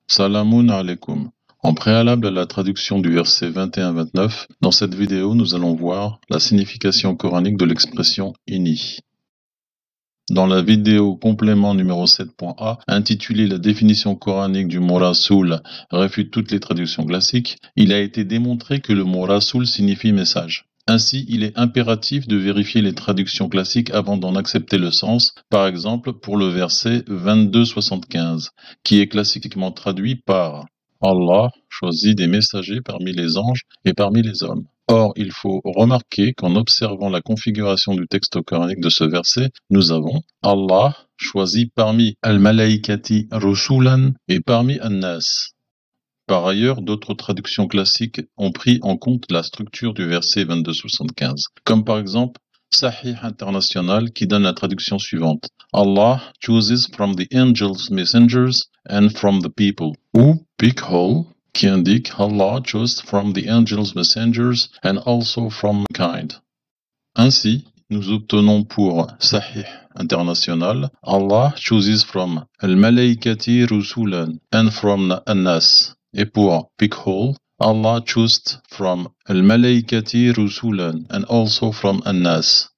Salamun alaikum. En préalable à la traduction du verset 21-29, dans cette vidéo, nous allons voir la signification coranique de l'expression « inni ». Dans la vidéo complément numéro 7.a, intitulée « La définition coranique du mot rasoul réfute toutes les traductions classiques », il a été démontré que le mot rasoul signifie « message ». Ainsi, il est impératif de vérifier les traductions classiques avant d'en accepter le sens, par exemple pour le verset 22-75, qui est classiquement traduit par « Allah choisit des messagers parmi les anges et parmi les hommes ». Or, il faut remarquer qu'en observant la configuration du texte coranique de ce verset, nous avons « Allah choisit parmi al-malaikati rusulan et parmi an-nas ». Par ailleurs, d'autres traductions classiques ont pris en compte la structure du verset 22-75, comme par exemple Sahih International qui donne la traduction suivante: Allah chooses from the angels messengers and from the people, ou Big Hole qui indique Allah chose from the angels messengers and also from mankind. Ainsi, nous obtenons pour Sahih International Allah chooses from al-malaikati rusulan and from an-nas. Et pour Big Hole, Allah chose from al-malaikati rusulan and also from an-nas.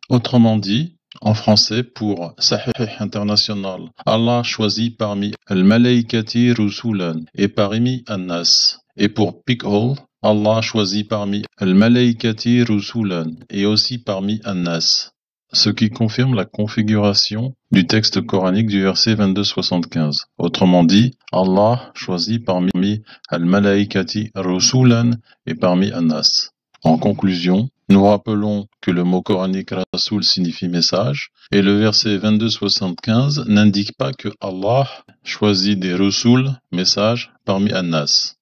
Autrement dit, en français, pour Sahih International, Allah choisit parmi al-malaikati rusulan et parmi an-nas. Et pour Big Hole, Allah choisit parmi al-malaikati rusulan et aussi parmi an-nas. Ce qui confirme la configuration du texte coranique du verset 22-75. Autrement dit, Allah choisit parmi al-malaikati rusulan et parmi an-nas. En conclusion, nous rappelons que le mot coranique rasoul signifie message, et le verset 22-75 n'indique pas que Allah choisit des rusul, messages, parmi an-nas.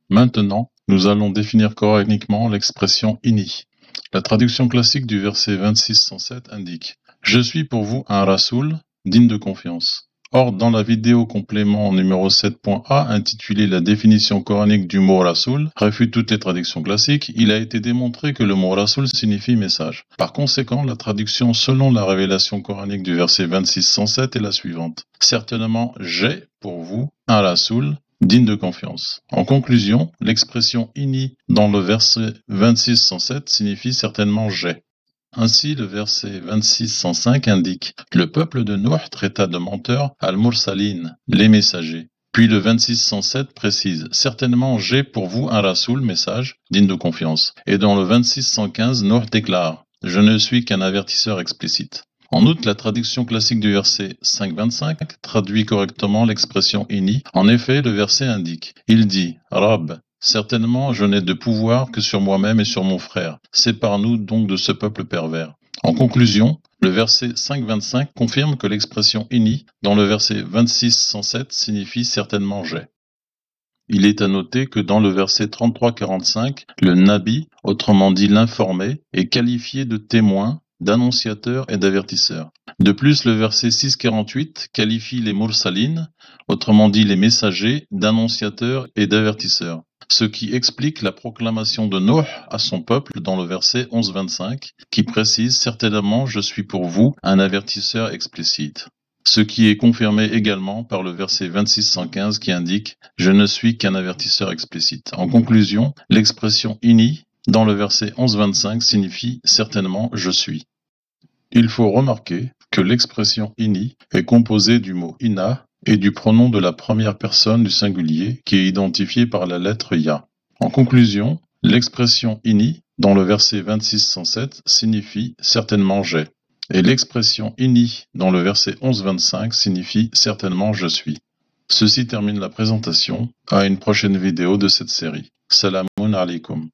Maintenant, nous allons définir coraniquement l'expression inni. La traduction classique du verset 26-107 indique « Je suis pour vous un rasoul digne de confiance ». Or, dans la vidéo complément numéro 7.a intitulée « La définition coranique du mot rasoul réfute toutes les traductions classiques », il a été démontré que le mot rasoul signifie message. Par conséquent, la traduction selon la révélation coranique du verset 26-107 est la suivante. « Certainement, j'ai pour vous un rasoul digne de confiance ». En conclusion, l'expression inni dans le verset 26-107 signifie certainement j'ai. Ainsi, le verset 26-105 indique « Le peuple de Nuh traita de menteurs al-mursalin, les messagers ». Puis le 26-107 précise « Certainement j'ai pour vous un rasoul, message, digne de confiance ». Et dans le 26-115, Nuh déclare « Je ne suis qu'un avertisseur explicite ». En outre, la traduction classique du verset 5-25 traduit correctement l'expression « inni ». En effet, le verset indique « Il dit « Rab ». Certainement, je n'ai de pouvoir que sur moi-même et sur mon frère. Sépare-nous donc de ce peuple pervers. En conclusion, le verset 5-25 confirme que l'expression inni dans le verset 26-107 signifie certainement j'ai. Il est à noter que dans le verset 33-45, le nabi, autrement dit l'informé, est qualifié de témoin, d'annonciateur et d'avertisseur. De plus, le verset 6-48 qualifie les mursalines, autrement dit les messagers, d'annonciateurs et d'avertisseurs. Ce qui explique la proclamation de Nuh à son peuple dans le verset 11-25, qui précise « Certainement, je suis pour vous un avertisseur explicite ». Ce qui est confirmé également par le verset 26-115 qui indique « Je ne suis qu'un avertisseur explicite ». En conclusion, l'expression « inni » dans le verset 11-25 signifie « Certainement, je suis ». Il faut remarquer que l'expression « inni » est composée du mot « inna » et du pronom de la première personne du singulier qui est identifié par la lettre ya. En conclusion, l'expression inni dans le verset 26-107 signifie certainement j'ai, et l'expression inni dans le verset 11-25 signifie certainement je suis. Ceci termine la présentation. À une prochaine vidéo de cette série. Salamun alaikum.